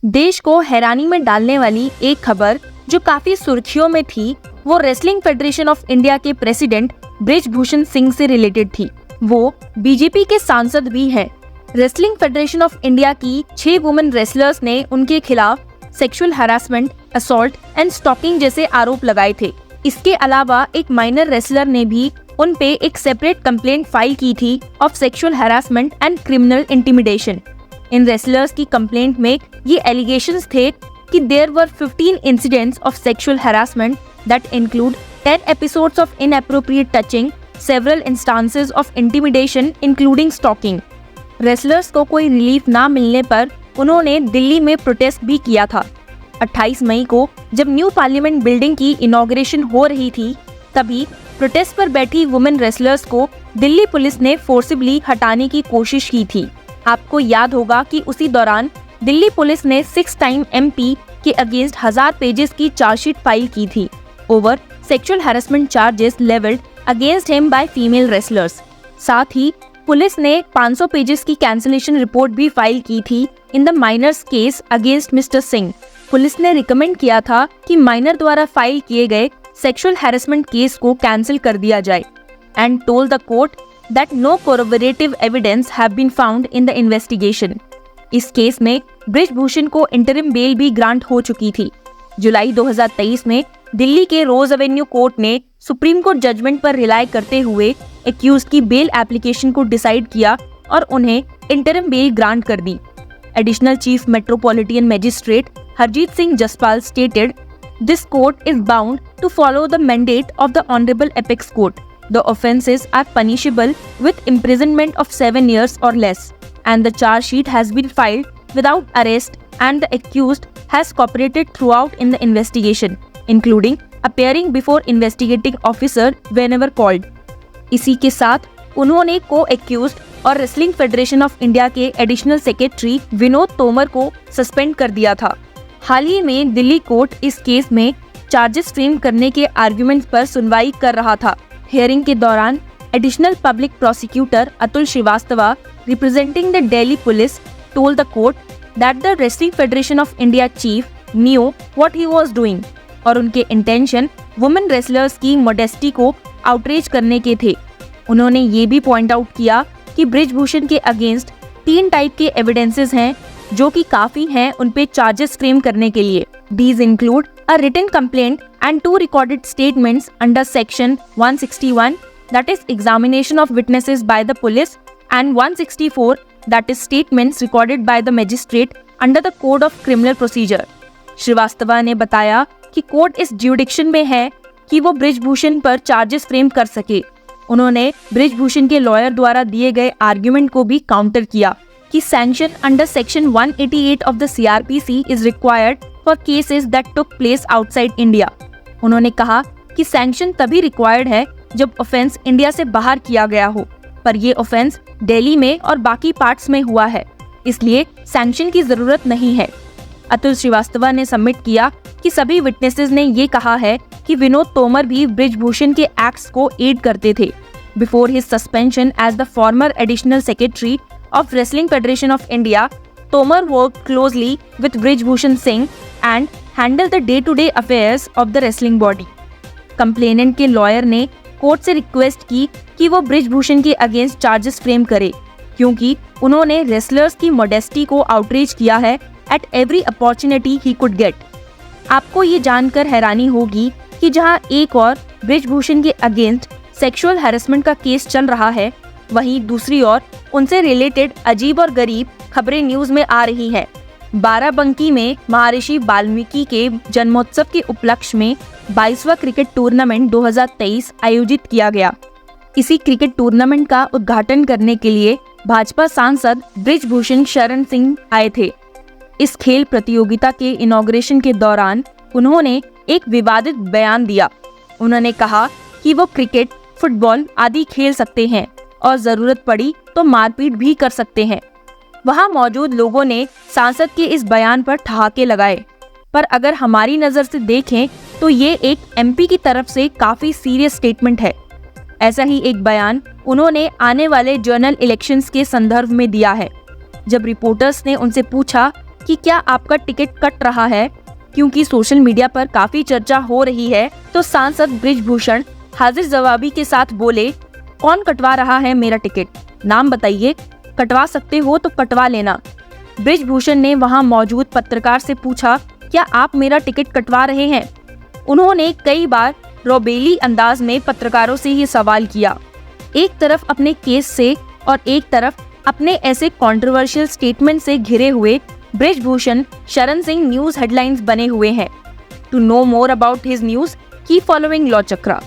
देश को हैरानी में डालने वाली एक खबर जो काफी सुर्खियों में थी, वो रेसलिंग फेडरेशन ऑफ इंडिया के प्रेसिडेंट बृजभूषण सिंह से रिलेटेड थी। वो बीजेपी के सांसद भी हैं। रेसलिंग फेडरेशन ऑफ इंडिया की 6 वुमेन रेसलर्स ने उनके खिलाफ sexual harassment, assault and stalking जैसे आरोप लगाए थे। इसके अलावा एक माइनर रेसलर ने भी उन पे एक सेपरेट कंप्लेंट फाइल की थी of sexual harassment and criminal intimidation. इन रेसलर्स की कंप्लेंट में ये एलिगेशंस थे कि there were 15 incidents of sexual harassment that include 10 episodes of inappropriate touching, several instances of intimidation including stalking. Wrestlers को कोई रिलीफ ना मिलने पर उन्होंने दिल्ली में प्रोटेस्ट भी किया था। 28 मई को जब न्यू पार्लियामेंट बिल्डिंग की इनॉग्रेशन हो रही थी, तभी प्रोटेस्ट पर बैठी वुमेन रेसलर्स को दिल्ली पुलिस ने फोर्सिबली हटाने की कोशिश की थी। आपको याद होगा कि उसी दौरान दिल्ली पुलिस ने 6 टाइम MP के अगेंस्ट 1000 पेजेस की चार्जशीट फाइल की थी over sexual harassment charges levelled against him by female wrestlers. साथ ही पुलिस ने 500 पेजेस की कैंसिलेशन रिपोर्ट भी फाइल की थी in the minors case against mister Singh. Police ने रिकमेंड किया था कि माइनर द्वारा फाइल किए गए सेक्सुअल हैरेसमेंट केस को कैंसिल कर दिया जाए and told the court that no corroborative evidence have been found in the investigation. इस केस में बृजभूषण को इंटरिम बेल भी ग्रांट हो चुकी थी। जुलाई 2023 में दिल्ली के रोज एवेन्यू कोर्ट ने सुप्रीम कोर्ट जजमेंट पर रिलाय करते हुए एक्यूज्ड की बेल एप्लीकेशन को डिसाइड किया और उन्हें इंटरिम बेल ग्रांट कर दी। Additional chief metropolitan magistrate Harjeet Singh Jaspal stated, "This court is bound to follow the mandate of the Honorable Apex Court. The offences are punishable with imprisonment of 7 years or less, and the charge sheet has been filed without arrest, and the accused has cooperated throughout in the investigation, including appearing before investigating officer whenever called." इसी के साथ उन्होंने को-एक्यूज्ड और wrestling federation of India के additional secretary Vinod Tomar को suspend कर दिया था। हाल ही में दिल्ली कोर्ट इस केस में चार्जेस फ्रेम करने के आर्गुमेंट्स पर सुनवाई कर रहा था। हियरिंग के दौरान additional public prosecutor Atul Shrivastava representing the Delhi police told the court that the wrestling federation of India chief knew what he was doing और उनके इंटेंशन वुमेन रेसलर्स की मॉडेस्टी को आउटरीच करने के थे। उन्होंने ये भी पॉइंट आउट किया कि बृजभूषण के अगेंस्ट 3 टाइप के एविडेंसेस हैं जो कि काफी हैं उन पे चार्जेस फ्रेम करने के लिए। These include a written complaint and 2 recorded statements under section 161, that is examination of witnesses by the police, and 164, that is statements recorded by the magistrate under the code of criminal procedure। Srivastava ने बताया कि court इस ज्यूडिक्शन में है कि वो बृजभूषण पर charges frame कर सके। उन्होंने बृजभूषण के लॉयर द्वारा दिए गए आर्ग्यूमेंट को भी काउंटर किया कि sanction under section 188 of the CRPC is required for cases that took place outside India. उन्होंने कहा कि सैंक्शन तभी रिक्वायर्ड है जब ऑफेंस इंडिया से बाहर किया गया हो, पर ये ऑफेंस दिल्ली में और बाकी पार्ट्स में हुआ है, इसलिए सैंक्शन की जरूरत नहीं है। अतुल श्रीवास्तव ने सबमिट किया कि सभी विटनेसेस ने ये कहा है कि विनोद तोमर भी बृजभूषण के एक्ट्स को एड करते थे। Before his suspension as the former additional secretary of Wrestling Federation of India, Tomar worked closely with Brijbhushan Singh and handled the day-to-day affairs of the wrestling body। Complainant के lawyer ने court से request की कि वो बृजभूषण के against charges frame करे, क्योंकि उन्होंने रेसलर्स की मॉडेस्टी को आउटरीच किया है at every opportunity he could get. आपको ये जानकर हैरानी होगी कि जहां एक और बृजभूषण के अगेंस्ट सेक्सुअल हैरेसमेंट का केस चल रहा है, वहीं दूसरी ओर उनसे रिलेटेड अजीब और गरीब खबरें न्यूज में आ रही हैं। बाराबंकी में महर्षि वाल्मीकि के जन्मोत्सव के उपलक्ष्य में 22वां क्रिकेट टूर्नामेंट 2023 आयोजित किया गया। इसी क्रिकेट टूर्नामेंट का उद्घाटन करने के लिए भाजपा सांसद बृजभूषण शरण सिंह आए थे। इस खेल प्रतियोगिता के इनॉग्रेशन के दौरान उन्होंने एक विवादित बयान दिया। उन्होंने कहा कि वो क्रिकेट, फुटबॉल आदि खेल सकते हैं और जरूरत पड़ी तो मारपीट भी कर सकते हैं। वहां मौजूद लोगों ने सांसद के इस बयान पर ठहाके लगाए, पर अगर हमारी नजर से देखें तो ये एक MP की तरफ से काफी सीरियस स्टेटमेंट है। ऐसा ही एक बयान उन्होंने आने वाले जनरल इलेक्शंस के संदर्भ में दिया है। जब रिपोर्टर्स ने उनसे पूछा कि क्या आपका टिकट कट रहा है। क्योंकि सोशल मीडिया पर काफी चर्चा हो रही है, तो सांसद बृजभूषण हाजिर जवाबी के साथ बोले, कौन कटवा रहा है मेरा टिकट, नाम बताइए, कटवा सकते हो तो कटवा लेना। बृजभूषण ने वहां मौजूद पत्रकार से पूछा, क्या आप मेरा टिकट कटवा रहे हैं। उन्होंने कई बार रौबेली अंदाज में पत्रकारों से ये सवाल किया, एक तरफ अपने केस से और एक तरफ अपने ऐसे कंट्रोवर्शियल स्टेटमेंट से घिरे हुए बृजभूषण शरण सिंह न्यूज हेडलाइंस बने हुए हैं। To know more about his news, keep following law chakra.